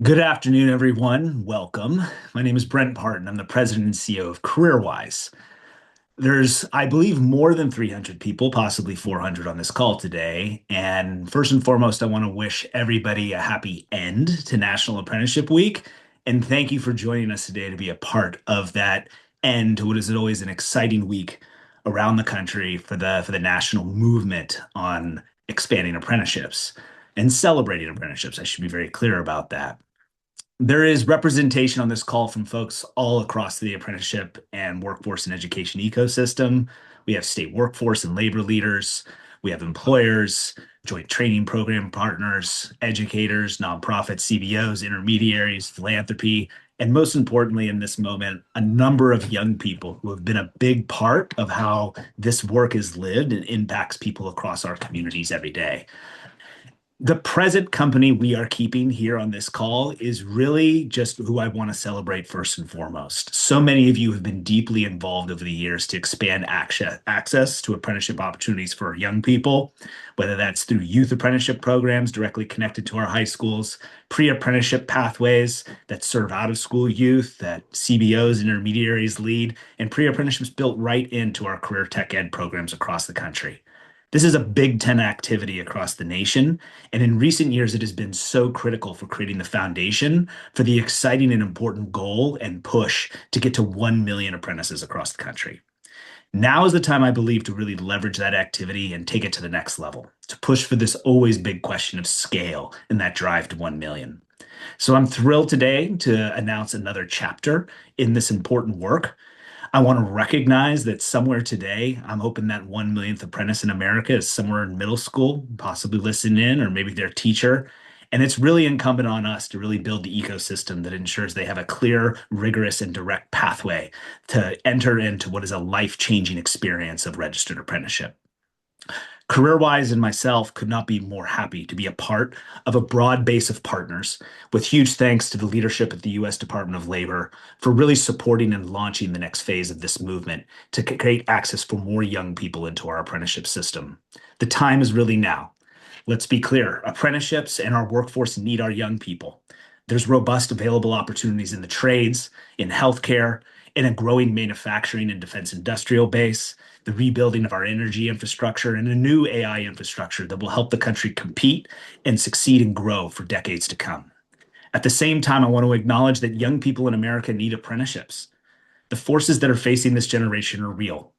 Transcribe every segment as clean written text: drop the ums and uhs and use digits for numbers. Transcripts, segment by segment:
Good afternoon, everyone. Welcome. My name is Brent Parton. I'm the president and CEO of CareerWise. There's, I believe, more than 300 people, possibly 400 on this call today. And first and foremost, I want to wish everybody a happy end to National Apprenticeship Week. And thank you for joining us today to be a part of that end to what is always an exciting week around the country for the national movement on expanding apprenticeships and celebrating apprenticeships. I should be very clear about that. There is representation on this call from folks all across the apprenticeship and workforce and education ecosystem. We have state workforce and labor leaders. We have employers, joint training program partners, educators, nonprofits, CBOs, intermediaries, philanthropy, and most importantly, in this moment, a number of young people who have been a big part of how this work is lived and impacts people across our communities every day. The present company we are keeping here on this call is really just who I want to celebrate first and foremost. So many of you have been deeply involved over the years to expand access to apprenticeship opportunities for young people, whether that's through youth apprenticeship programs directly connected to our high schools, pre-apprenticeship pathways that serve out-of-school youth that CBOs and intermediaries lead, and pre-apprenticeships built right into our career tech ed programs across the country. This is a Big Ten activity across the nation, and in recent years, it has been so critical for creating the foundation for the exciting and important goal and push to get to 1 million apprentices across the country. Now is the time, I believe, to really leverage that activity and take it to the next level, to push for this always big question of scale and that drive to 1 million. So I'm thrilled today to announce another chapter in this important work. I want to recognize that somewhere today, I'm hoping that 1 millionth apprentice in America is somewhere in middle school, possibly listening in, or maybe their teacher. And it's really incumbent on us to really build the ecosystem that ensures they have a clear, rigorous, and direct pathway to enter into what is a life-changing experience of registered apprenticeship. CareerWise and myself could not be more happy to be a part of a broad base of partners, with huge thanks to the leadership at the U.S. Department of Labor for really supporting and launching the next phase of this movement to create access for more young people into our apprenticeship system. The time is really now. Let's be clear, apprenticeships and our workforce need our young people. There's robust available opportunities in the trades, in healthcare, in a growing manufacturing and defense industrial base, the rebuilding of our energy infrastructure, and a new AI infrastructure that will help the country compete and succeed and grow for decades to come. At the same time, I want to acknowledge that young people in America need apprenticeships. The forces that are facing this generation are real.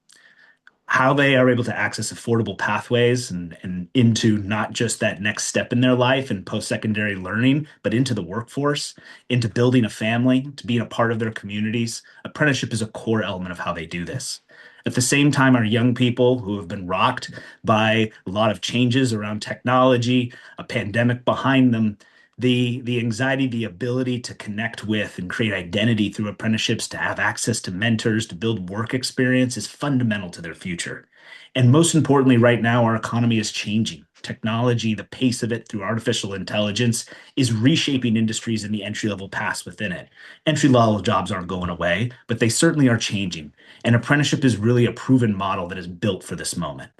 How they are able to access affordable pathways and into not just that next step in their life and post-secondary learning, but into the workforce, into building a family, to being a part of their communities. Apprenticeship is a core element of how they do this. At the same time, our young people who have been rocked by a lot of changes around technology, a pandemic behind them, the anxiety, the ability to connect with and create identity through apprenticeships, to have access to mentors, to build work experience is fundamental to their future. And most importantly, right now, our economy is changing. Technology, the pace of it through artificial intelligence is reshaping industries and the entry level paths within it. Entry level jobs aren't going away, but they certainly are changing. And apprenticeship is really a proven model that is built for this moment.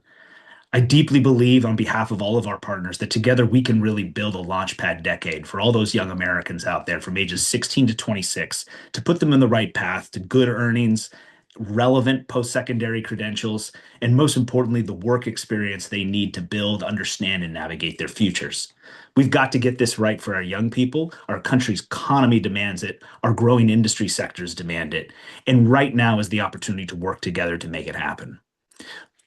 I deeply believe, on behalf of all of our partners, that together we can really build a launchpad decade for all those young Americans out there from ages 16 to 26 to put them in the right path to good earnings, relevant post-secondary credentials, and most importantly, the work experience they need to build, understand, and navigate their futures. We've got to get this right for our young people. Our country's economy demands it. Our growing industry sectors demand it. And right now is the opportunity to work together to make it happen.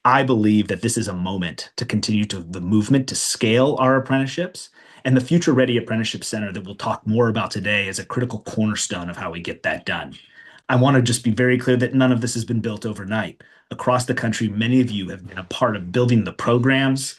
I believe that this is a moment to continue to the movement to scale our apprenticeships, and the Future Ready Apprenticeship Center that we'll talk more about today is a critical cornerstone of how we get that done. I want to just be very clear that none of this has been built overnight. Across the country, many of you have been a part of building the programs,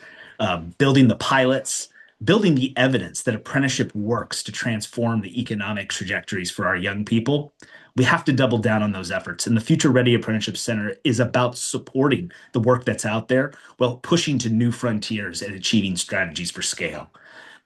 building the pilots, building the evidence that apprenticeship works to transform the economic trajectories for our young people. We have to double down on those efforts. And the Future Ready Apprenticeship Center is about supporting the work that's out there while pushing to new frontiers and achieving strategies for scale.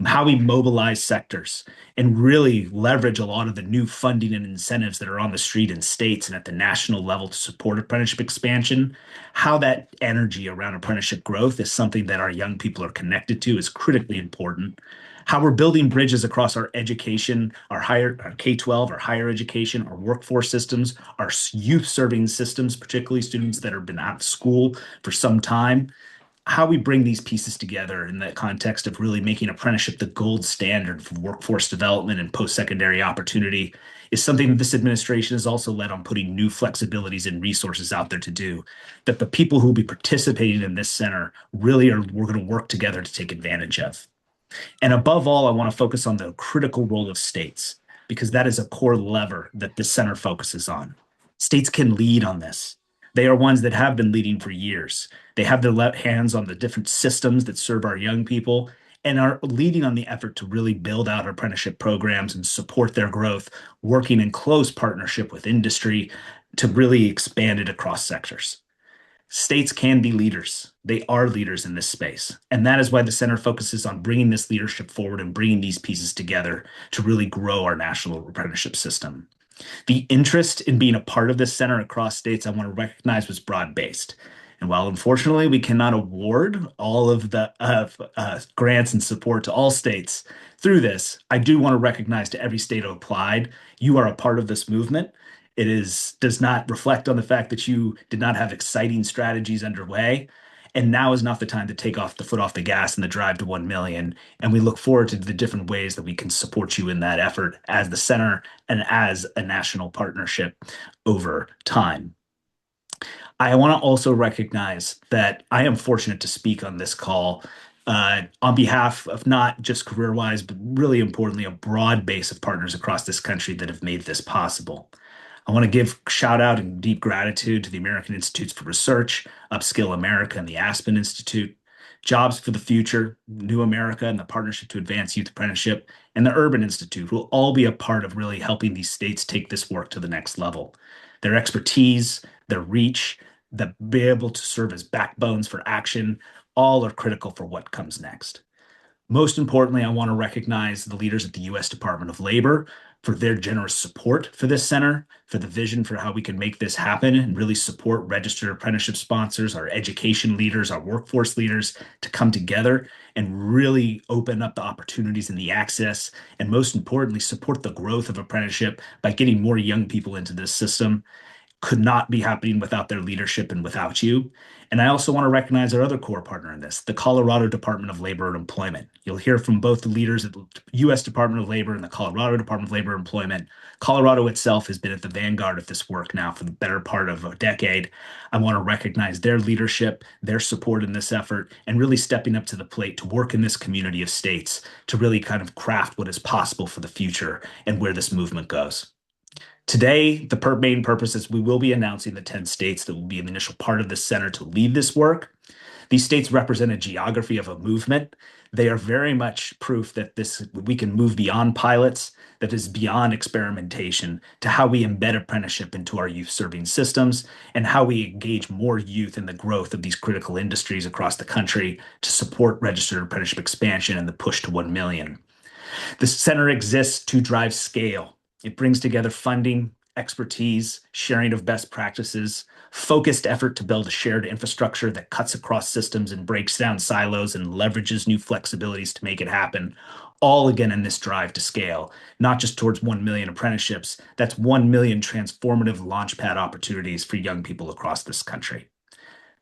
How we mobilize sectors and really leverage a lot of the new funding and incentives that are on the street in states and at the national level to support apprenticeship expansion. How that energy around apprenticeship growth is something that our young people are connected to is critically important. how we're building bridges across our education, our K-12, our higher education, our workforce systems, our youth serving systems, particularly students that have been out of school for some time, how we bring these pieces together in the context of really making apprenticeship the gold standard for workforce development and post-secondary opportunity is something that this administration has also led on putting new flexibilities and resources out there to do, that the people who will be participating in this center really are, we're going to work together to take advantage of. And above all, I want to focus on the critical role of states, because that is a core lever that this center focuses on. States can lead on this. They are ones that have been leading for years. They have their hands on the different systems that serve our young people and are leading on the effort to really build out apprenticeship programs and support their growth, working in close partnership with industry to really expand it across sectors. States can be leaders. They are leaders in this space. And that is why the center focuses on bringing this leadership forward and bringing these pieces together to really grow our national apprenticeship system. The interest in being a part of this center across states, I want to recognize, was broad-based. And while unfortunately we cannot award all of the grants and support to all states through this, I do want to recognize to every state who applied, you are a part of this movement. Does not reflect on the fact that you did not have exciting strategies underway. And now is not the time to take off the foot off the gas in the drive to 1 million. And we look forward to the different ways that we can support you in that effort as the center and as a national partnership over time. I want to also recognize that I am fortunate to speak on this call on behalf of not just CareerWise, but really importantly, a broad base of partners across this country that have made this possible. I want to give shout out and deep gratitude to the American Institutes for Research, Upskill America, and the Aspen Institute, Jobs for the Future, New America, and the Partnership to Advance Youth Apprenticeship, and the Urban Institute, who will all be a part of really helping these states take this work to the next level. Their expertise, their reach, that be able to serve as backbones for action, all are critical for what comes next. Most importantly, I want to recognize the leaders at the U.S. Department of Labor for their generous support for this center, for the vision for how we can make this happen and really support registered apprenticeship sponsors, our education leaders, our workforce leaders to come together and really open up the opportunities and the access, and most importantly, support the growth of apprenticeship by getting more young people into this system. Could not be happening without their leadership and without you. And I also want to recognize our other core partner in this, the Colorado Department of Labor and Employment. You'll hear from both the leaders at the U.S. Department of Labor and the Colorado Department of Labor and Employment. Colorado itself has been at the vanguard of this work now for the better part of a decade. I want to recognize their leadership, their support in this effort, and really stepping up to the plate to work in this community of states to really kind of craft what is possible for the future and where this movement goes. Today, the main purpose is we will be announcing the 10 states that will be an initial part of this center to lead this work. These states represent a geography of a movement. They are very much proof that we can move beyond pilots, that is beyond experimentation, to how we embed apprenticeship into our youth serving systems and how we engage more youth in the growth of these critical industries across the country to support registered apprenticeship expansion and the push to 1 million. The center exists to drive scale. It brings together funding, expertise, sharing of best practices, focused effort to build a shared infrastructure that cuts across systems and breaks down silos and leverages new flexibilities to make it happen. All again in this drive to scale, not just towards 1 million apprenticeships, that's 1 million transformative launchpad opportunities for young people across this country.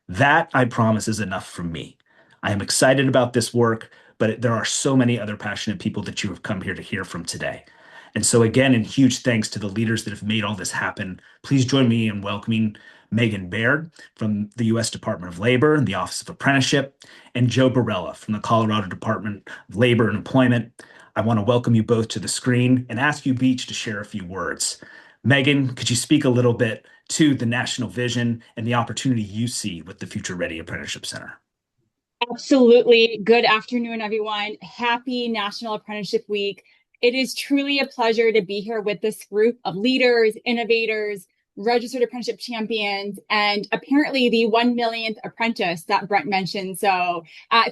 That, I promise, is enough from me. I am excited about this work, but there are so many other passionate people that you have come here to hear from today. And so again, and huge thanks to the leaders that have made all this happen. Please join me in welcoming Megan Baird from the U.S. Department of Labor and the Office of Apprenticeship, and Joe Barella from the Colorado Department of Labor and Employment. I want to welcome you both to the screen and ask you each to share a few words. Megan, could you speak a little bit to the national vision and the opportunity you see with the Future Ready Apprenticeship Center? Absolutely. Good afternoon, everyone. Happy National Apprenticeship Week. It is truly a pleasure to be here with this group of leaders, innovators, registered apprenticeship champions, and apparently the 1 millionth apprentice that Brent mentioned. So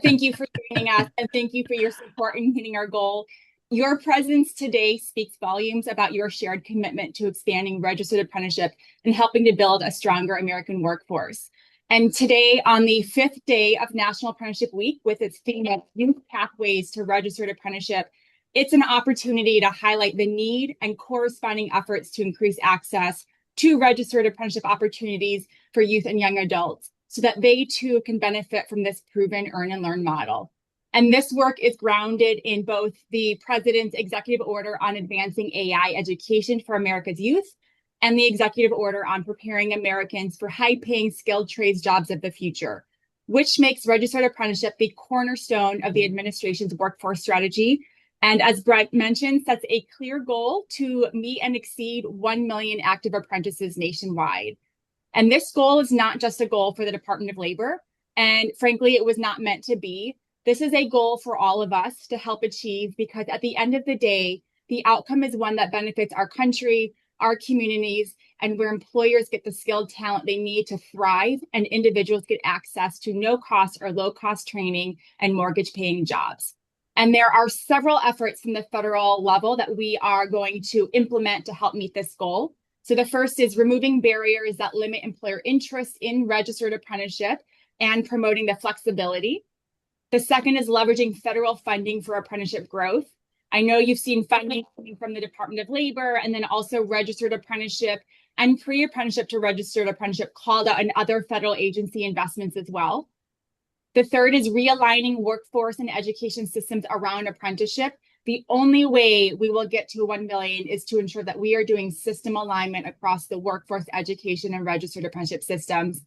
thank you for joining us, and thank you for your support in hitting our goal. Your presence today speaks volumes about your shared commitment to expanding registered apprenticeship and helping to build a stronger American workforce. And today, on the fifth day of National Apprenticeship Week, with its theme of Youth Pathways to Registered Apprenticeship, it's an opportunity to highlight the need and corresponding efforts to increase access to registered apprenticeship opportunities for youth and young adults so that they too can benefit from this proven earn and learn model. And this work is grounded in both the President's Executive Order on Advancing AI Education for America's Youth and the Executive Order on Preparing Americans for High-Paying Skilled Trades Jobs of the Future, which makes registered apprenticeship the cornerstone of the administration's workforce strategy. And as Brett mentioned, sets a clear goal to meet and exceed 1 million active apprentices nationwide. And this goal is not just a goal for the Department of Labor, and frankly, it was not meant to be. This is a goal for all of us to help achieve, because at the end of the day, the outcome is one that benefits our country, our communities, and where employers get the skilled talent they need to thrive, and individuals get access to no-cost or low-cost training and mortgage-paying jobs. And there are several efforts from the federal level that we are going to implement to help meet this goal. So the first is removing barriers that limit employer interest in registered apprenticeship and promoting the flexibility. The second is leveraging federal funding for apprenticeship growth. I know you've seen funding coming from the Department of Labor, and then also registered apprenticeship and pre-apprenticeship to registered apprenticeship called out in other federal agency investments as well. The third is realigning workforce and education systems around apprenticeship. The only way we will get to 1 million is to ensure that we are doing system alignment across the workforce, education, and registered apprenticeship systems.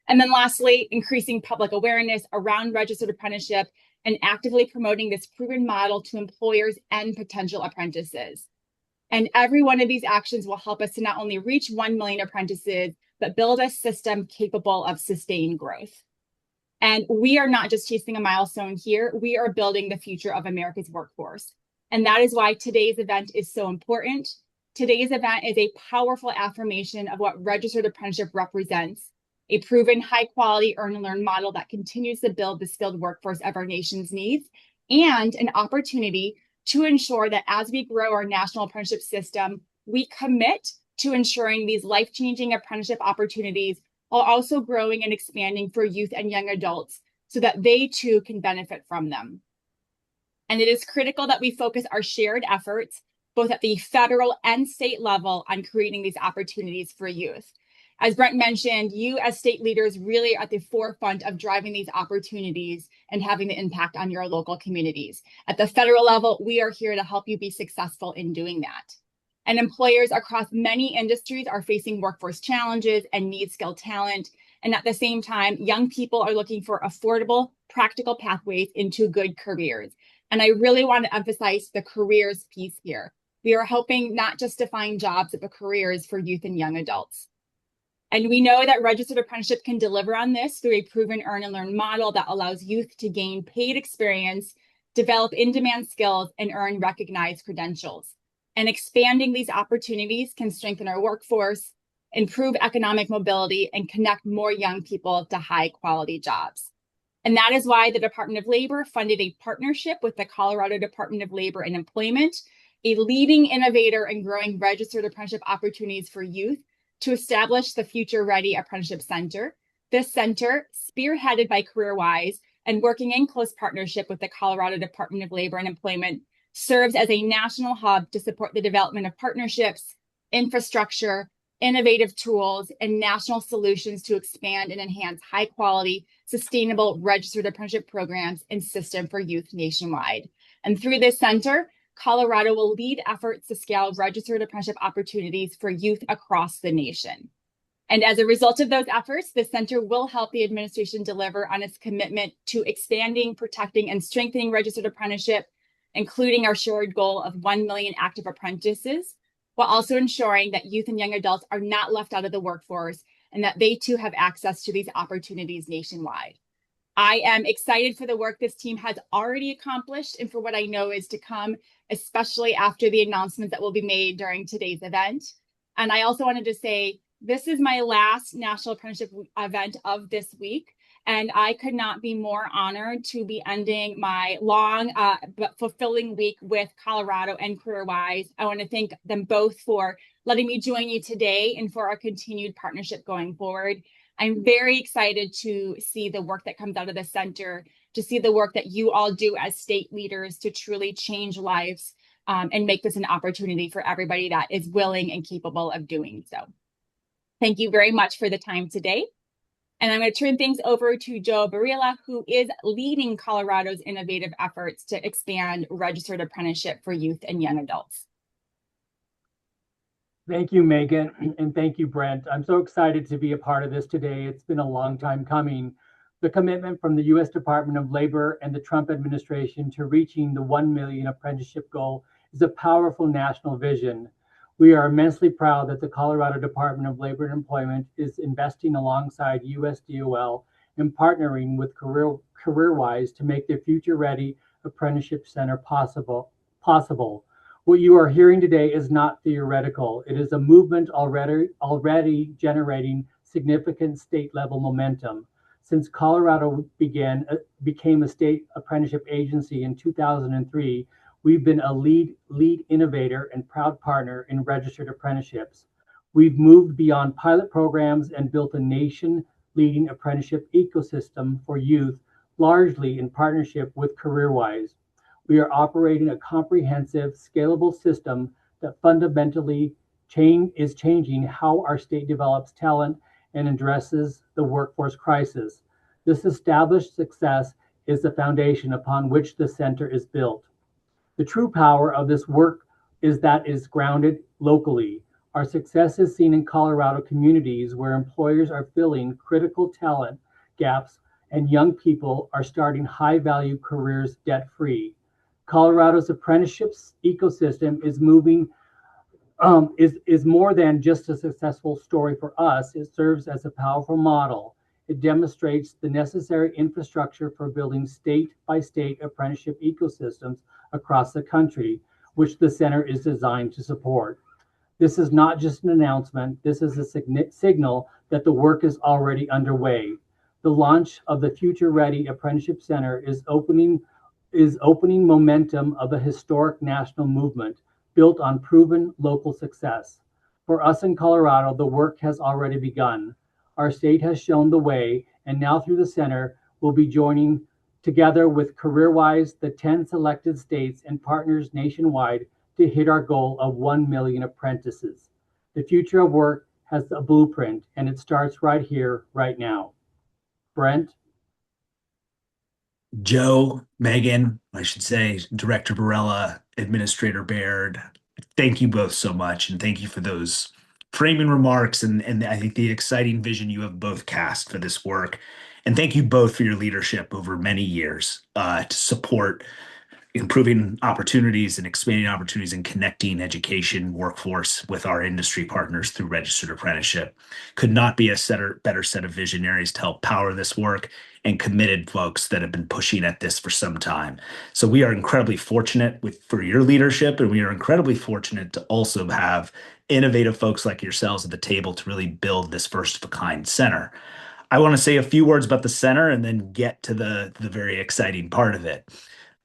And then lastly, increasing public awareness around registered apprenticeship and actively promoting this proven model to employers and potential apprentices. And every one of these actions will help us to not only reach 1 million apprentices, but build a system capable of sustained growth. And we are not just chasing a milestone here, we are building the future of America's workforce. And that is why today's event is so important. Today's event is a powerful affirmation of what registered apprenticeship represents: a proven high-quality earn and learn model that continues to build the skilled workforce of our nation's needs, and an opportunity to ensure that as we grow our national apprenticeship system, we commit to ensuring these life-changing apprenticeship opportunities while also growing and expanding for youth and young adults so that they too can benefit from them. And it is critical that we focus our shared efforts, both at the federal and state level, on creating these opportunities for youth. As Brent mentioned, you as state leaders really are at the forefront of driving these opportunities and having the impact on your local communities. At the federal level, we are here to help you be successful in doing that. And employers across many industries are facing workforce challenges and need skilled talent. And at the same time, young people are looking for affordable, practical pathways into good careers. And I really want to emphasize the careers piece here. We are helping not just to find jobs, but careers for youth and young adults. And we know that registered apprenticeship can deliver on this through a proven earn and learn model that allows youth to gain paid experience, develop in-demand skills, and earn recognized credentials. And expanding these opportunities can strengthen our workforce, improve economic mobility, and connect more young people to high-quality jobs. And that is why the Department of Labor funded a partnership with the Colorado Department of Labor and Employment, a leading innovator in growing registered apprenticeship opportunities for youth, to establish the Future Ready Apprenticeship Center. This center, spearheaded by CareerWise and working in close partnership with the Colorado Department of Labor and Employment, serves as a national hub to support the development of partnerships, infrastructure, innovative tools, and national solutions to expand and enhance high-quality, sustainable registered apprenticeship programs and system for youth nationwide. And through this center, Colorado will lead efforts to scale registered apprenticeship opportunities for youth across the nation. And as a result of those efforts, the center will help the administration deliver on its commitment to expanding, protecting, and strengthening registered apprenticeship, including our shared goal of 1 million active apprentices, while also ensuring that youth and young adults are not left out of the workforce and that they too have access to these opportunities nationwide. I am excited for the work this team has already accomplished and for what I know is to come, especially after the announcements that will be made during today's event. And I also wanted to say, this is my last National Apprenticeship event of this week, and I could not be more honored to be ending my long but fulfilling week with Colorado and CareerWise. I want to thank them both for letting me join you today and for our continued partnership going forward. I'm very excited to see the work that comes out of the center, to see the work that you all do as state leaders to truly change lives and make this an opportunity for everybody that is willing and capable of doing so. Thank you very much for the time today. And I'm going to turn things over to Joe Barilla, who is leading Colorado's innovative efforts to expand registered apprenticeship for youth and young adults. Thank you, Megan, and thank you, Brent. I'm so excited to be a part of this today. It's been a long time coming. The commitment from the U.S. Department of Labor and the Trump administration to reaching the 1 million apprenticeship goal is a powerful national vision. We are immensely proud that the Colorado Department of Labor and Employment is investing alongside USDOL and partnering with CareerWise to make the Future Ready Apprenticeship Center possible. What you are hearing today is not theoretical. It is a movement already generating significant state-level momentum. Since Colorado became a state apprenticeship agency in 2003, we've been a lead innovator and proud partner in registered apprenticeships. We've moved beyond pilot programs and built a nation-leading apprenticeship ecosystem for youth, largely in partnership with CareerWise. We are operating a comprehensive, scalable system that fundamentally is changing how our state develops talent and addresses the workforce crisis. This established success is the foundation upon which the center is built. The true power of this work is that it is grounded locally. Our success is seen in Colorado communities where employers are filling critical talent gaps and young people are starting high-value careers debt-free. Colorado's apprenticeships ecosystem is more than just a successful story for us. It serves as a powerful model. It demonstrates the necessary infrastructure for building state-by-state apprenticeship ecosystems across the country, which the center is designed to support. This is not just an announcement. This is a signal that the work is already underway. The launch of the Future Ready Apprenticeship Center is opening momentum of a historic national movement built on proven local success. For us in Colorado, the work has already begun. Our state has shown the way, and now through the center, we'll be joining together with CareerWise, the 10 selected states and partners nationwide to hit our goal of 1 million apprentices. The future of work has a blueprint, and it starts right here, right now. Brent? Joe, Megan, I should say, Director Barella, Administrator Baird, thank you both so much. And thank you for those framing remarks and I think the exciting vision you have both cast for this work. And thank you both for your leadership over many years to support improving opportunities and expanding opportunities and connecting education workforce with our industry partners through registered apprenticeship. Could not be a better set of visionaries to help power this work and committed folks that have been pushing at this for some time. So we are incredibly fortunate for your leadership, and we are incredibly fortunate to also have innovative folks like yourselves at the table to really build this first of a kind center. I want to say a few words about the center and then get to the very exciting part of it.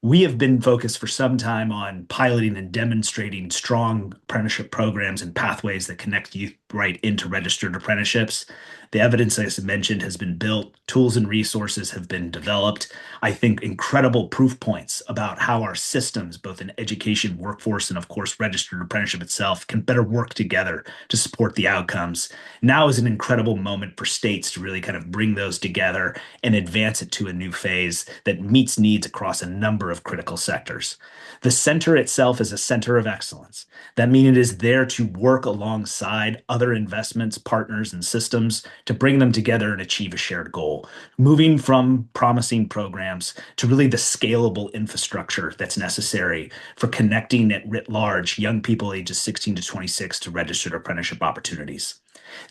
We have been focused for some time on piloting and demonstrating strong apprenticeship programs and pathways that connect youth right into registered apprenticeships. The evidence, as I mentioned, has been built. Tools and resources have been developed. I think incredible proof points about how our systems, both in education, workforce, and of course, registered apprenticeship itself, can better work together to support the outcomes. Now is an incredible moment for states to really kind of bring those together and advance it to a new phase that meets needs across a number of critical sectors. The center itself is a center of excellence. That means it is there to work alongside other investments, partners, and systems to bring them together and achieve a shared goal, moving from promising programs to really the scalable infrastructure that's necessary for connecting at writ large young people ages 16 to 26 to registered apprenticeship opportunities.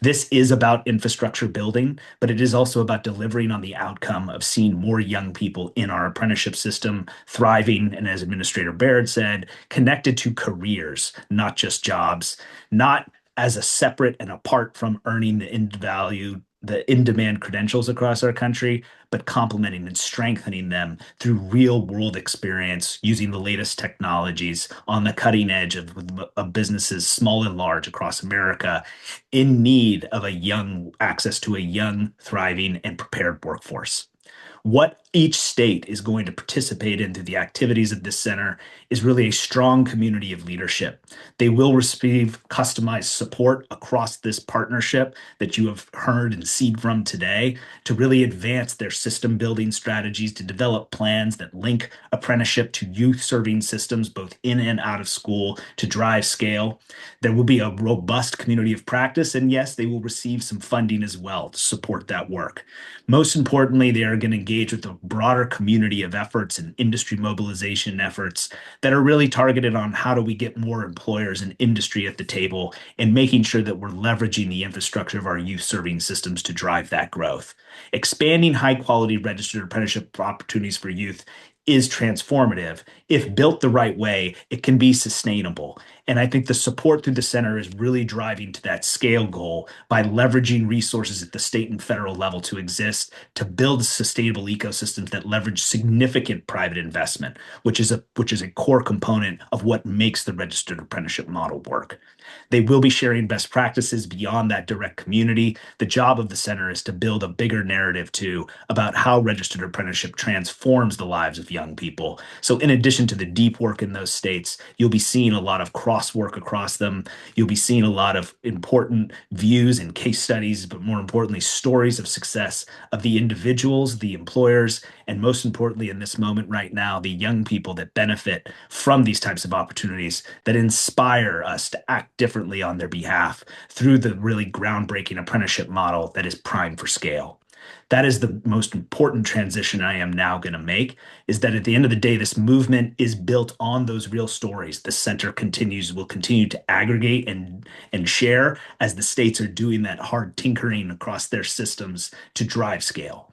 This is about infrastructure building, but it is also about delivering on the outcome of seeing more young people in our apprenticeship system thriving, and as Administrator Baird said, connected to careers, not just jobs, not as a separate and apart from earning the end value the in-demand credentials across our country, but complementing and strengthening them through real-world experience using the latest technologies on the cutting edge of businesses, small and large, across America, in need of access to a young, thriving, and prepared workforce. What each state is going to participate in through the activities of this center is really a strong community of leadership. They will receive customized support across this partnership that you have heard and seen from today to really advance their system building strategies, to develop plans that link apprenticeship to youth serving systems, both in and out of school, to drive scale. There will be a robust community of practice, and yes, they will receive some funding as well to support that work. Most importantly, they are going to engage with a broader community of efforts and industry mobilization efforts that are really targeted on how do we get more employers and industry at the table and making sure that we're leveraging the infrastructure of our youth serving systems to drive that growth. Expanding high quality registered apprenticeship opportunities for youth is transformative. If built the right way, it can be sustainable. And I think the support through the center is really driving to that scale goal by leveraging resources at the state and federal level to exist, to build sustainable ecosystems that leverage significant private investment, which is a core component of what makes the registered apprenticeship model work. They will be sharing best practices beyond that direct community. The job of the center is to build a bigger narrative too about how registered apprenticeship transforms the lives of young people. So in addition to the deep work in those states, you'll be seeing a lot of cross work across them. You'll be seeing a lot of important views and case studies, but more importantly, stories of success of the individuals, the employers, and most importantly, in this moment right now, the young people that benefit from these types of opportunities that inspire us to act differently on their behalf through the really groundbreaking apprenticeship model that is primed for scale. That is the most important transition I am now going to make, is that at the end of the day, this movement is built on those real stories. The center will continue to aggregate and share as the states are doing that hard tinkering across their systems to drive scale.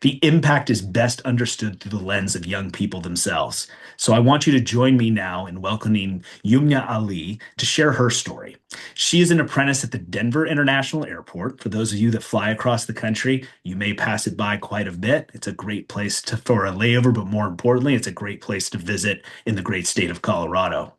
The impact is best understood through the lens of young people themselves. So I want you to join me now in welcoming Yumna Ali to share her story. She is an apprentice at the Denver International Airport. For those of you that fly across the country, you may pass it by quite a bit. It's a great place for a layover, but more importantly, it's a great place to visit in the great state of Colorado.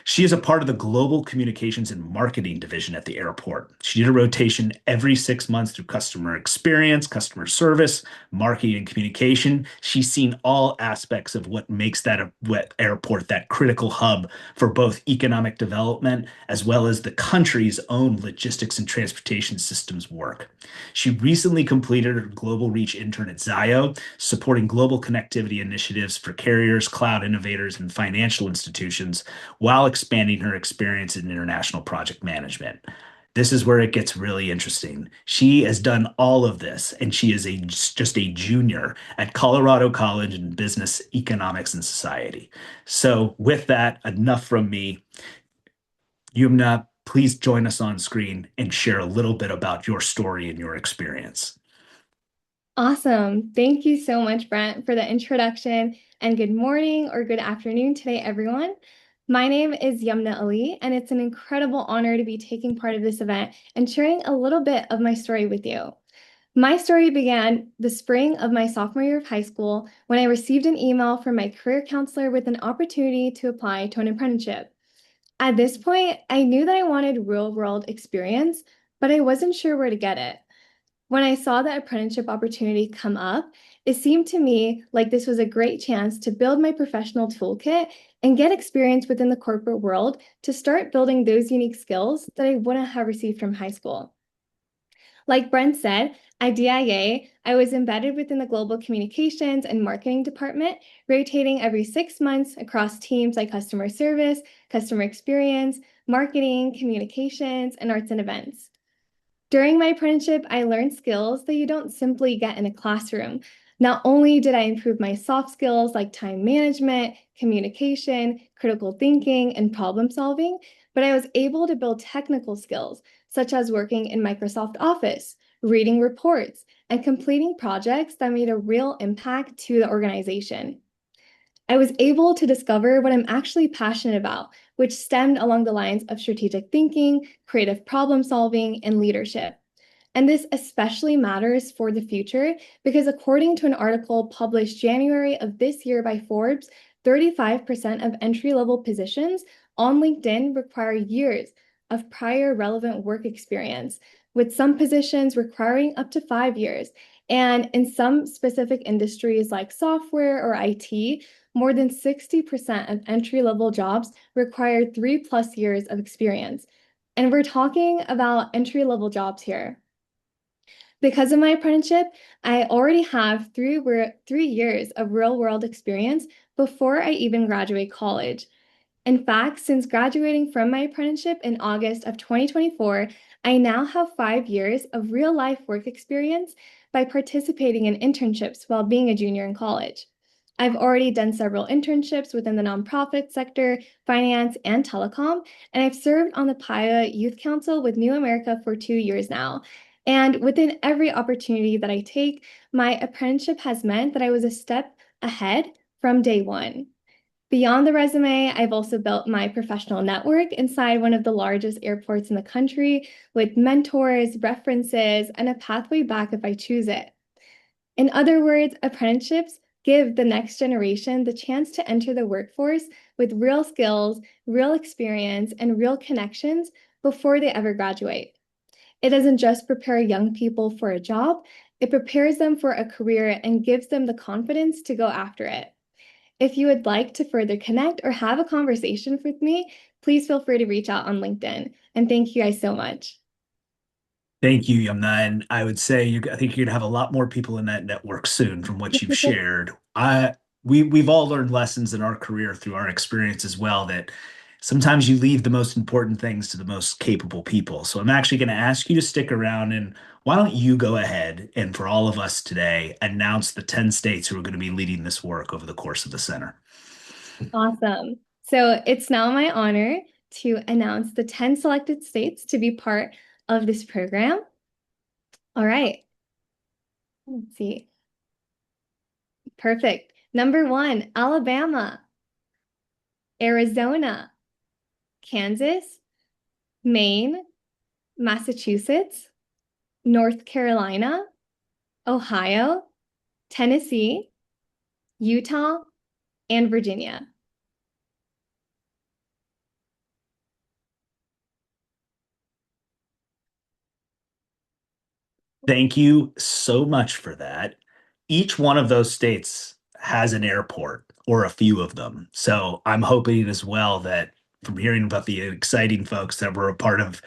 She is a part of the Global Communications and Marketing Division at the airport. She did a rotation every 6 months through customer experience, customer service, marketing, and communication. She's seen all aspects of what makes that airport that critical hub for both economic development as well as the country's own logistics and transportation systems work. She recently completed her Global Reach intern at Zio, supporting global connectivity initiatives for carriers, cloud innovators, and financial institutions, while expanding her experience in international project management. This is where it gets really interesting. She has done all of this, and she is just a junior at Colorado College in Business, Economics, and Society. So, with that, enough from me. Yumna, please join us on screen and share a little bit about your story and your experience. Awesome. Thank you so much, Brent, for the introduction, and good morning or good afternoon today, everyone. My name is Yumna Ali, and it's an incredible honor to be taking part of this event and sharing a little bit of my story with you. My story began the spring of my sophomore year of high school when I received an email from my career counselor with an opportunity to apply to an apprenticeship. At this point, I knew that I wanted real-world experience, but I wasn't sure where to get it. When I saw the apprenticeship opportunity come up, it seemed to me like this was a great chance to build my professional toolkit and get experience within the corporate world to start building those unique skills that I wouldn't have received from high school. Like Brent said, at DIA, I was embedded within the global communications and marketing department, rotating every 6 months across teams like customer service, customer experience, marketing, communications, and arts and events. During my apprenticeship, I learned skills that you don't simply get in a classroom. Not only did I improve my soft skills like time management, communication, critical thinking, and problem solving, but I was able to build technical skills such as working in Microsoft Office, reading reports, and completing projects that made a real impact to the organization. I was able to discover what I'm actually passionate about, which stemmed along the lines of strategic thinking, creative problem solving, and leadership. And this especially matters for the future because according to an article published January of this year by Forbes, 35% of entry-level positions on LinkedIn require years of prior relevant work experience, with some positions requiring up to 5 years. And in some specific industries like software or IT, more than 60% of entry-level jobs require 3+ years of experience. And we're talking about entry-level jobs here. Because of my apprenticeship, I already have 3 years of real-world experience before I even graduate college. In fact, since graduating from my apprenticeship in August of 2024, I now have 5 years of real-life work experience by participating in internships while being a junior in college. I've already done several internships within the nonprofit sector, finance, and telecom, and I've served on the PIA Youth Council with New America for 2 years now. And within every opportunity that I take, my apprenticeship has meant that I was a step ahead from day one. Beyond the resume, I've also built my professional network inside one of the largest airports in the country with mentors, references, and a pathway back if I choose it. In other words, apprenticeships give the next generation the chance to enter the workforce with real skills, real experience, and real connections before they ever graduate. It doesn't just prepare young people for a job, it prepares them for a career and gives them the confidence to go after it. If you would like to further connect or have a conversation with me, please feel free to reach out on LinkedIn. And thank you guys so much. Thank you, Yumna. And I would say I think you're gonna have a lot more people in that network soon from what you've shared. We've all learned lessons in our career through our experience as well that sometimes you leave the most important things to the most capable people. So I'm actually going to ask you to stick around and why don't you go ahead and for all of us today, announce the 10 states who are going to be leading this work over the course of the center. Awesome. So it's now my honor to announce the 10 selected states to be part of this program. All right. Let's see. Perfect. Number 1, Alabama, Arizona, Kansas, Maine, Massachusetts, North Carolina, Ohio, Tennessee, Utah, and Virginia. Thank you so much for that. Each one of those states has an airport or a few of them. So I'm hoping as well that from hearing about the exciting folks that were a part of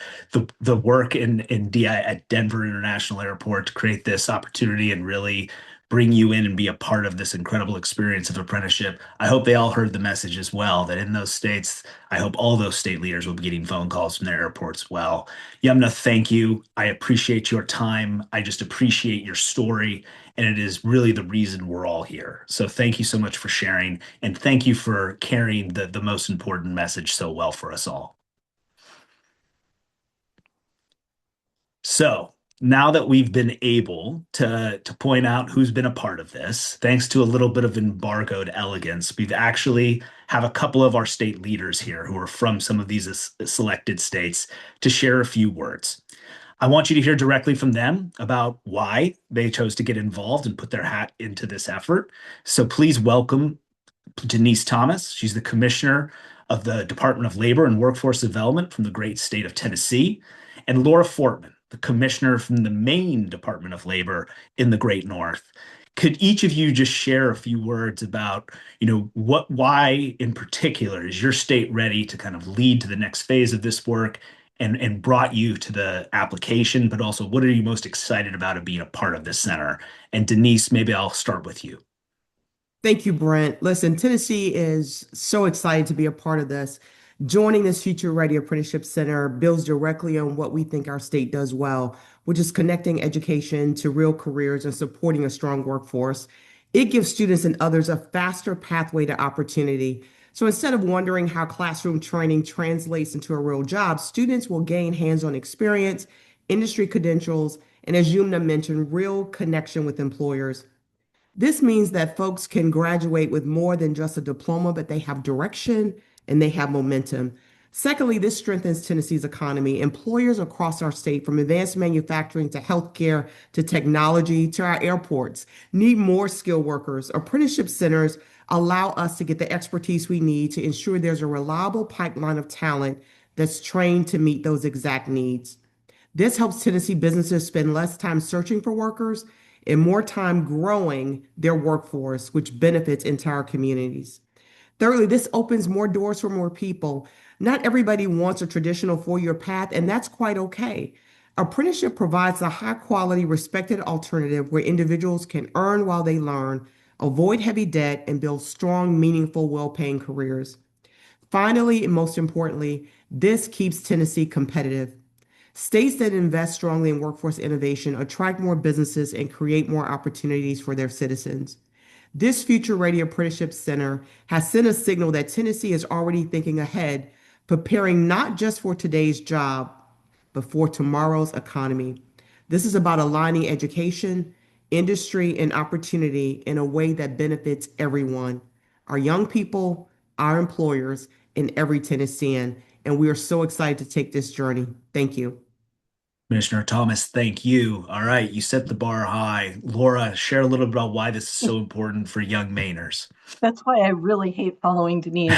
the work in DI at Denver International Airport to create this opportunity and really bring you in and be a part of this incredible experience of apprenticeship. I hope they all heard the message as well that in those states, I hope all those state leaders will be getting phone calls from their airports well. Yamna, thank you. I appreciate your time. I just appreciate your story. And it is really the reason we're all here. So thank you so much for sharing. And thank you for carrying the most important message so well for us all. So now that we've been able to point out who's been a part of this, thanks to a little bit of embargoed elegance, we've actually have a couple of our state leaders here who are from some of these selected states to share a few words. I want you to hear directly from them about why they chose to get involved and put their hat into this effort. So please welcome Denise Thomas. She's the Commissioner of the Department of Labor and Workforce Development from the great state of Tennessee, and Laura Fortman, the Commissioner from the Maine Department of Labor in the Great North. Could each of you just share a few words about, why in particular is your state ready to kind of lead to the next phase of this work and brought you to the application, but also what are you most excited about of being a part of this center? And Denise, maybe I'll start with you. Thank you, Brent. Listen, Tennessee is so excited to be a part of this. Joining this Future Ready Apprenticeship Center builds directly on what we think our state does well, which is connecting education to real careers and supporting a strong workforce. It gives students and others a faster pathway to opportunity. So instead of wondering how classroom training translates into a real job, students will gain hands-on experience, industry credentials, and as Yumna mentioned, real connection with employers. This means that folks can graduate with more than just a diploma, but they have direction and they have momentum. Secondly, this strengthens Tennessee's economy. Employers across our state, from advanced manufacturing to healthcare to technology to our airports, need more skilled workers. Apprenticeship centers allow us to get the expertise we need to ensure there's a reliable pipeline of talent that's trained to meet those exact needs. This helps Tennessee businesses spend less time searching for workers and more time growing their workforce, which benefits entire communities. Thirdly, this opens more doors for more people. Not everybody wants a traditional four-year path, and that's quite okay. Apprenticeship provides a high quality, respected alternative where individuals can earn while they learn, avoid heavy debt, and build strong, meaningful, well paying careers. Finally, and most importantly, this keeps Tennessee competitive. States that invest strongly in workforce innovation attract more businesses and create more opportunities for their citizens. This Future Ready Apprenticeship Center has sent a signal that Tennessee is already thinking ahead, preparing not just for today's job, but for tomorrow's economy. This is about aligning education, industry, and opportunity in a way that benefits everyone, our young people, our employers, and every Tennessean. And we are so excited to take this journey. Thank you. Commissioner Thomas, thank you. All right, you set the bar high. Laura, share a little bit about why this is so important for young Mainers. That's why I really hate following Denise.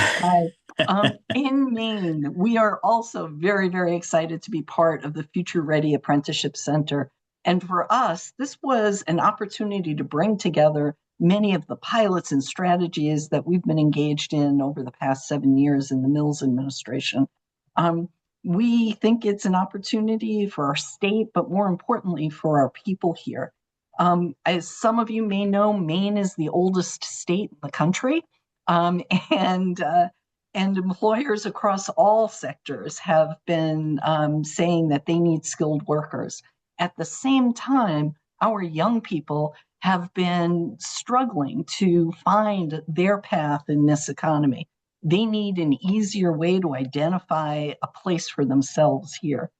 In Maine, we are also very, very excited to be part of the Future Ready Apprenticeship Center. And for us, this was an opportunity to bring together many of the pilots and strategies that we've been engaged in over the past 7 years in the Mills administration. We think it's an opportunity for our state, but more importantly, for our people here. As some of you may know, Maine is the oldest state in the country, um, and uh, and employers across all sectors have been saying that they need skilled workers. At the same time, our young people have been struggling to find their path in this economy. They need an easier way to identify a place for themselves here.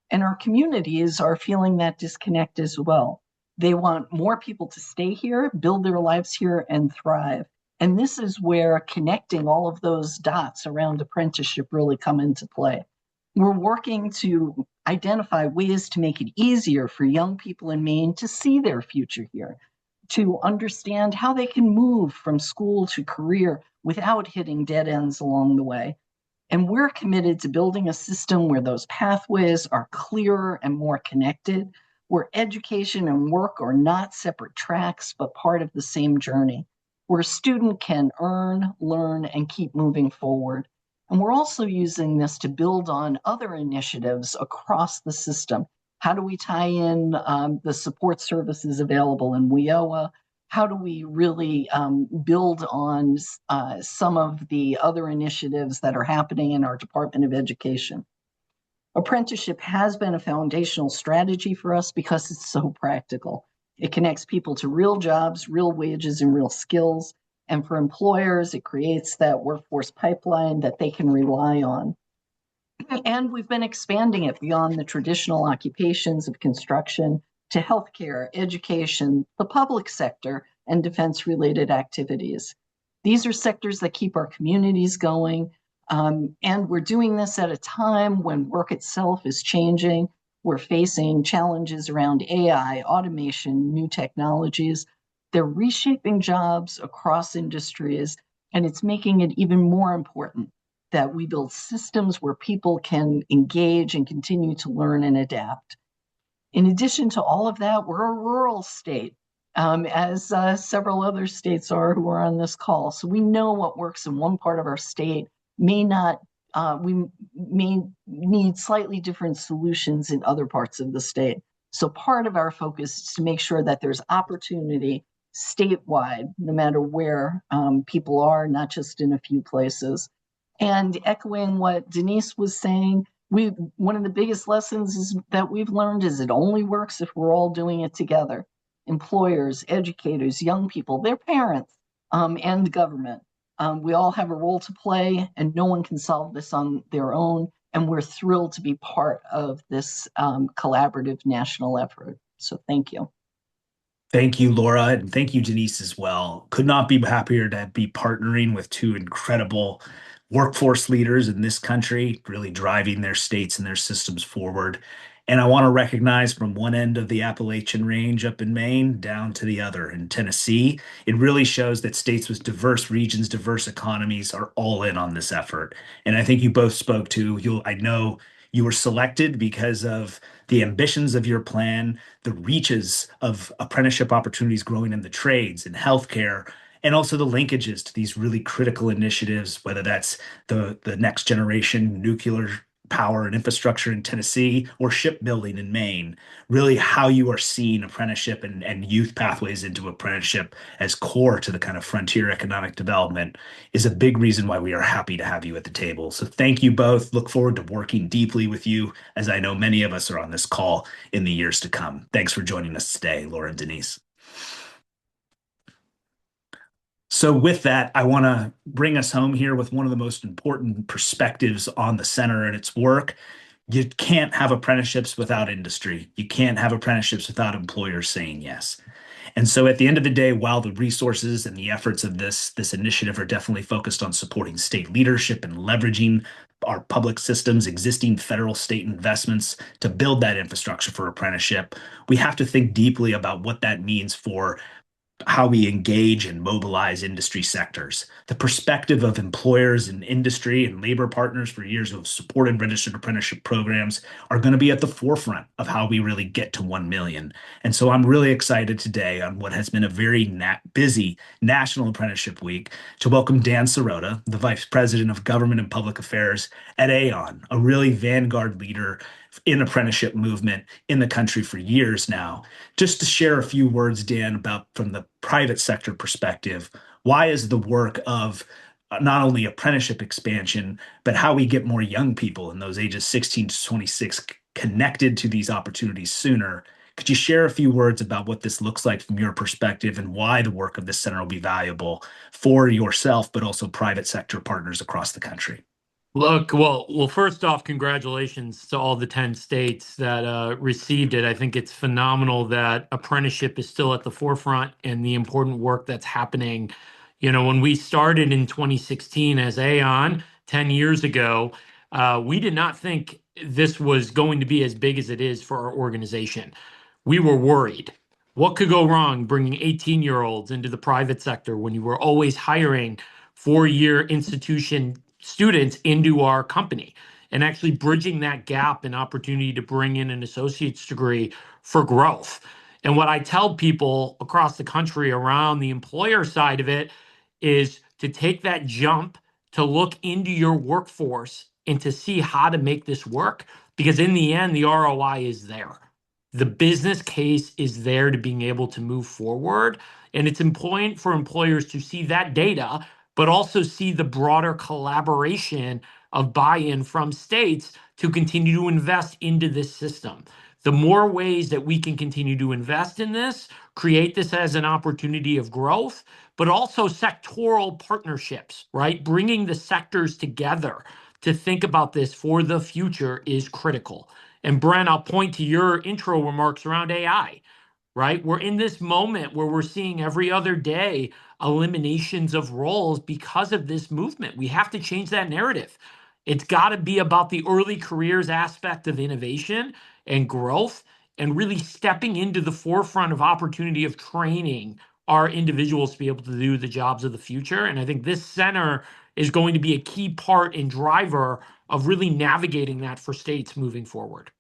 And our communities are feeling that disconnect as well. They want more people to stay here, build their lives here, and thrive. And this is where connecting all of those dots around apprenticeship really come into play. We're working to identify ways to make it easier for young people in Maine to see their future here, to understand how they can move from school to career without hitting dead ends along the way. And we're committed to building a system where those pathways are clearer and more connected, where education and work are not separate tracks, but part of the same journey, where a student can earn, learn, and keep moving forward. And we're also using this to build on other initiatives across the system. How do we tie in the support services available in WIOA? How do we really build on some of the other initiatives that are happening in our Department of Education? Apprenticeship has been a foundational strategy for us because it's so practical. It connects people to real jobs, real wages, and real skills. And for employers, it creates that workforce pipeline that they can rely on. And we've been expanding it beyond the traditional occupations of construction to healthcare, education, the public sector, and defense-related activities. These are sectors that keep our communities going, and we're doing this at a time when work itself is changing. We're facing challenges around AI, automation, new technologies. They're reshaping jobs across industries, and it's making it even more important that we build systems where people can engage and continue to learn and adapt. In addition to all of that, we're a rural state, as several other states are who are on this call. So we know what works in one part of our state may not, we may need slightly different solutions in other parts of the state. So part of our focus is to make sure that there's opportunity statewide, no matter where people are, not just in a few places. And echoing what Denise was saying, one of the biggest lessons is that we've learned is it only works if we're all doing it together. Employers, educators, young people, their parents, and government. We all have a role to play, and no one can solve this on their own. And we're thrilled to be part of this collaborative national effort. So thank you. Thank you, Laura, and thank you, Denise, as well. Could not be happier to be partnering with two incredible workforce leaders in this country, really driving their states and their systems forward. And I want to recognize from one end of the Appalachian Range up in Maine down to the other in Tennessee. It really shows that states with diverse regions, diverse economies are all in on this effort. And I think you both spoke to, I know you were selected because of the ambitions of your plan, the reaches of apprenticeship opportunities growing in the trades and healthcare, and also the linkages to these really critical initiatives, whether that's the next generation nuclear power and infrastructure in Tennessee or shipbuilding in Maine. Really, how you are seeing apprenticeship and youth pathways into apprenticeship as core to the kind of frontier economic development is a big reason why we are happy to have you at the table. So thank you both. Look forward to working deeply with you, as I know many of us are on this call in the years to come. Thanks for joining us today, Laura and Denise. So with that, I want to bring us home here with one of the most important perspectives on the center and its work. You can't have apprenticeships without industry. You can't have apprenticeships without employers saying yes. And so at the end of the day, while the resources and the efforts of this initiative are definitely focused on supporting state leadership and leveraging our public systems, existing federal state investments to build that infrastructure for apprenticeship, we have to think deeply about what that means for how we engage and mobilize industry sectors. The perspective of employers and industry and labor partners for years who have supported registered apprenticeship programs are going to be at the forefront of how we really get to 1 million. And so I'm really excited today on what has been a very busy National Apprenticeship Week to welcome Dan Sirota, the Vice President of Government and Public Affairs at Aon, a really vanguard leader in apprenticeship movement in the country for years now. Just to share a few words, Dan, about from the private sector perspective, why is the work of not only apprenticeship expansion, but how we get more young people in those ages 16 to 26 connected to these opportunities sooner? Could you share a few words about what this looks like from your perspective and why the work of this center will be valuable for yourself, but also private sector partners across the country? Look, well, first off, congratulations to all the 10 states that received it. I think it's phenomenal that apprenticeship is still at the forefront and the important work that's happening. You know, when we started in 2016 as Aon 10 years ago, we did not think this was going to be as big as it is for our organization. We were worried. What could go wrong bringing 18-year-olds into the private sector when you were always hiring four-year institution students into our company and actually bridging that gap and opportunity to bring in an associate's degree for growth. And what I tell people across the country around the employer side of it is to take that jump to look into your workforce and to see how to make this work, because in the end, the ROI is there. The business case is there to being able to move forward. And it's important for employers to see that data, but also see the broader collaboration of buy-in from states to continue to invest into this system. The more ways that we can continue to invest in this, create this as an opportunity of growth, but also sectoral partnerships, right? Bringing the sectors together to think about this for the future is critical. And Brent, I'll point to your intro remarks around AI, right? We're in this moment where we're seeing every other day eliminations of roles because of this movement. We have to change that narrative. It's got to be about the early careers aspect of innovation and growth and really stepping into the forefront of opportunity of training our individuals to be able to do the jobs of the future. And I think this center is going to be a key part and driver of really navigating that for states moving forward.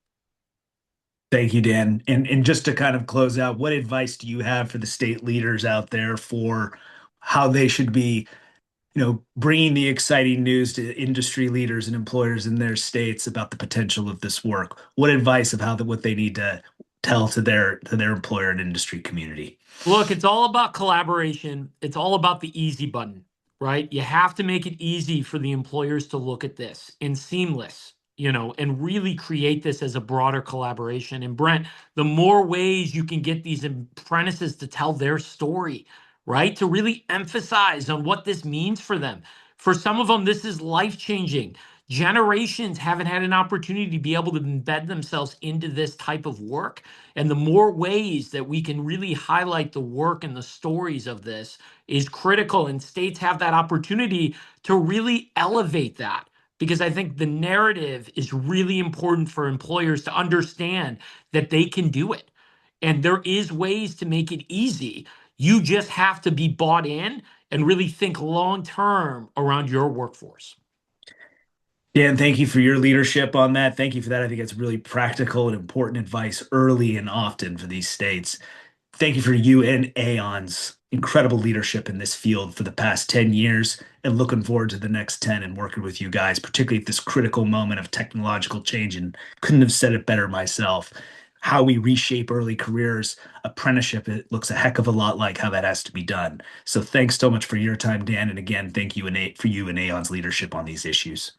Thank you, Dan. And just to kind of close out, what advice do you have for the state leaders out there for how they should be, bringing the exciting news to industry leaders and employers in their states about the potential of this work? What advice of what they need to tell to their employer and industry community? Look, it's all about collaboration. It's all about the easy button, right? You have to make it easy for the employers to look at this and seamless, and really create this as a broader collaboration. And Brent, the more ways you can get these apprentices to tell their story, right? To really emphasize on what this means for them. For some of them, this is life-changing Generations haven't had an opportunity to be able to embed themselves into this type of work. And the more ways that we can really highlight the work and the stories of this is critical. And states have that opportunity to really elevate that. Because I think the narrative is really important for employers to understand that they can do it. And there is ways to make it easy. You just have to be bought in and really think long term around your workforce. Dan, thank you for your leadership on that. Thank you for that. I think it's really practical and important advice early and often for these states. Thank you for you and Aon's incredible leadership in this field for the past 10 years, and looking forward to the next 10 and working with you guys, particularly at this critical moment of technological change. And couldn't have said it better myself. How we reshape early careers, apprenticeship, it looks a heck of a lot like how that has to be done. So thanks so much for your time, Dan. And again, thank you for you and Aon's leadership on these issues.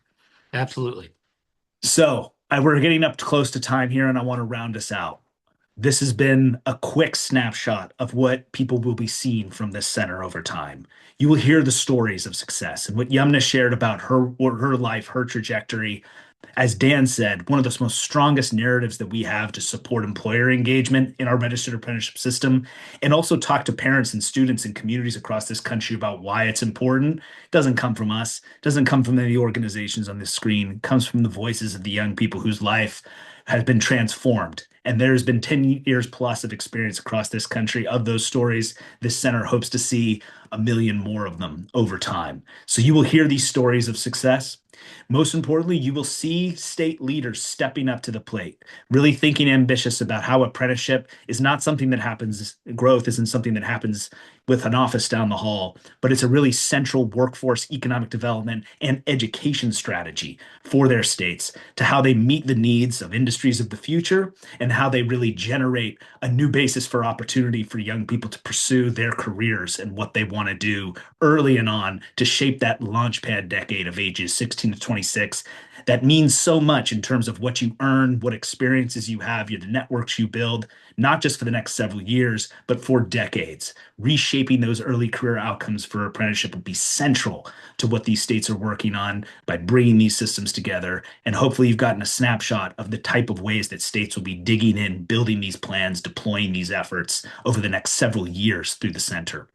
Absolutely. So we're getting up close to time here, and I want to round us out. This has been a quick snapshot of what people will be seeing from this center over time. You will hear the stories of success and what Yumna shared about her life, her trajectory. As Dan said, one of the most strongest narratives that we have to support employer engagement in our registered apprenticeship system, and also talk to parents and students and communities across this country about why it's important, doesn't come from us, doesn't come from any organizations on this screen. It comes from the voices of the young people whose life has been transformed. And there's been 10 years plus of experience across this country of those stories. This center hopes to see a million more of them over time. So you will hear these stories of success. Most importantly, you will see state leaders stepping up to the plate, really thinking ambitious about how apprenticeship is not something that happens, growth isn't something that happens with an office down the hall, but it's a really central workforce economic development and education strategy for their states to how they meet the needs of industries of the future and how they really generate a new basis for opportunity for young people to pursue their careers and what they want to do early and on to shape that launchpad decade of ages 16 to 26 that means so much in terms of what you earn, what experiences you have, the networks you build, not just for the next several years, but for decades. Reshaping those early career outcomes for apprenticeship will be central to what these states are working on by bringing these systems together. And hopefully you've gotten a snapshot of the type of ways that states will be digging in, building these plans, deploying these efforts over the next several years through the center.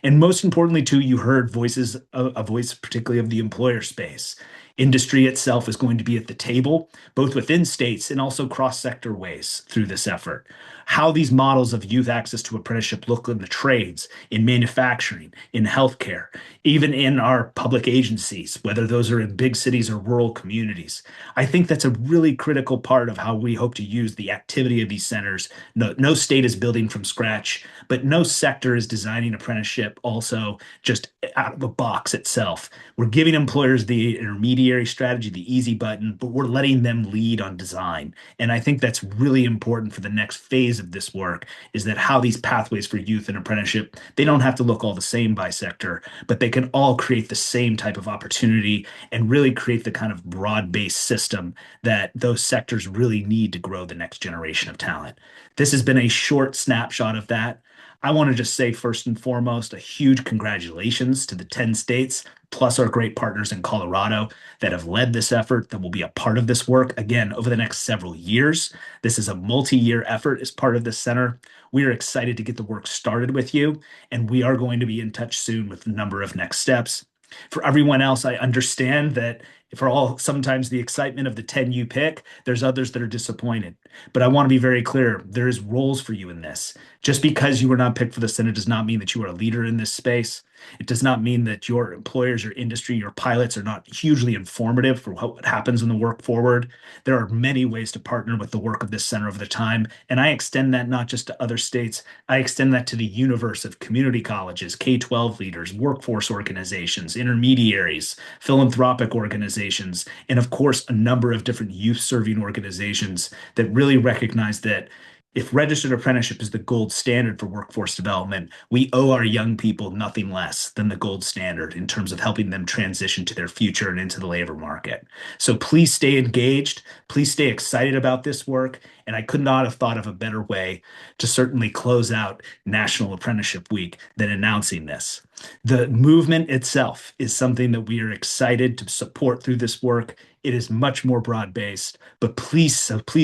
And most importantly, too, you heard a voice particularly of the employer space. Industry itself is going to be at the table, both within states and also cross-sector ways through this effort. How these models of youth access to apprenticeship look in the trades, in manufacturing, in healthcare, even in our public agencies, whether those are in big cities or rural communities. I think that's a really critical part of how we hope to use the activity of these centers. No state is building from scratch, but no sector is designing apprenticeship also just out of the box itself. We're giving employers the intermediary strategy, the easy button, but we're letting them lead on design. And I think that's really important for the next phase of this work is that how these pathways for youth and apprenticeship, they don't have to look all the same by sector, but they can all create the same type of opportunity and really create the kind of broad-based system that those sectors really need to grow the next generation of talent. This has been a short snapshot of that. I want to just say, first and foremost, a huge congratulations to the 10 states, plus our great partners in Colorado that have led this effort, that will be a part of this work, again, over the next several years. This is a multi-year effort as part of this center. We are excited to get the work started with you, and we are going to be in touch soon with a number of next steps. For everyone else, I understand that for all sometimes the excitement of the 10 you pick, there's others that are disappointed. But I want to be very clear, there is roles for you in this. Just because you were not picked for the Senate does not mean that you are a leader in this space. It does not mean that your employers, your industry, your pilots are not hugely informative for what happens in the work forward. There are many ways to partner with the work of this center over the time. And I extend that not just to other states, I extend that to the universe of community colleges, K-12 leaders, workforce organizations, intermediaries, philanthropic organizations, and of course, a number of different youth serving organizations that really recognize that if registered apprenticeship is the gold standard for workforce development, we owe our young people nothing less than the gold standard in terms of helping them transition to their future and into the labor market. So please stay engaged. Please stay excited about this work. And I could not have thought of a better way to certainly close out National Apprenticeship Week than announcing this. The movement itself is something that we are excited to support through this work. It is much more broad-based, but please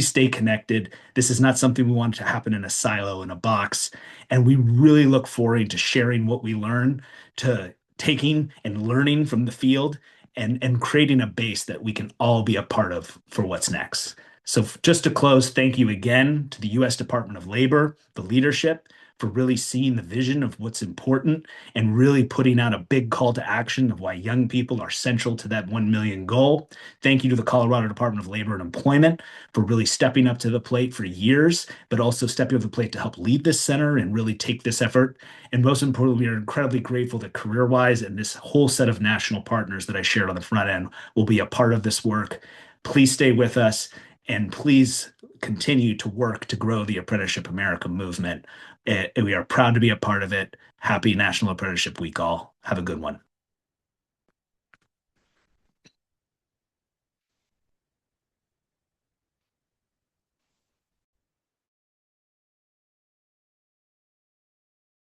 stay connected. This is not something we want to happen in a silo in a box, and we really look forward to sharing what we learn, to taking and learning from the field, and creating a base that we can all be a part of for what's next. So just to close, thank you again to the U.S. Department of Labor, the leadership, for really seeing the vision of what's important and really putting out a big call to action of why young people are central to that 1 million goal. Thank you to the Colorado Department of Labor and Employment for really stepping up to the plate for years, but also stepping up to the plate to help lead this center and really take this effort. And most importantly, we are incredibly grateful that CareerWise and this whole set of national partners that I shared on the front end will be a part of this work. Please stay with us and please continue to work to grow the Apprenticeship America movement. We are proud to be a part of it. Happy National Apprenticeship Week, all. Have a good one.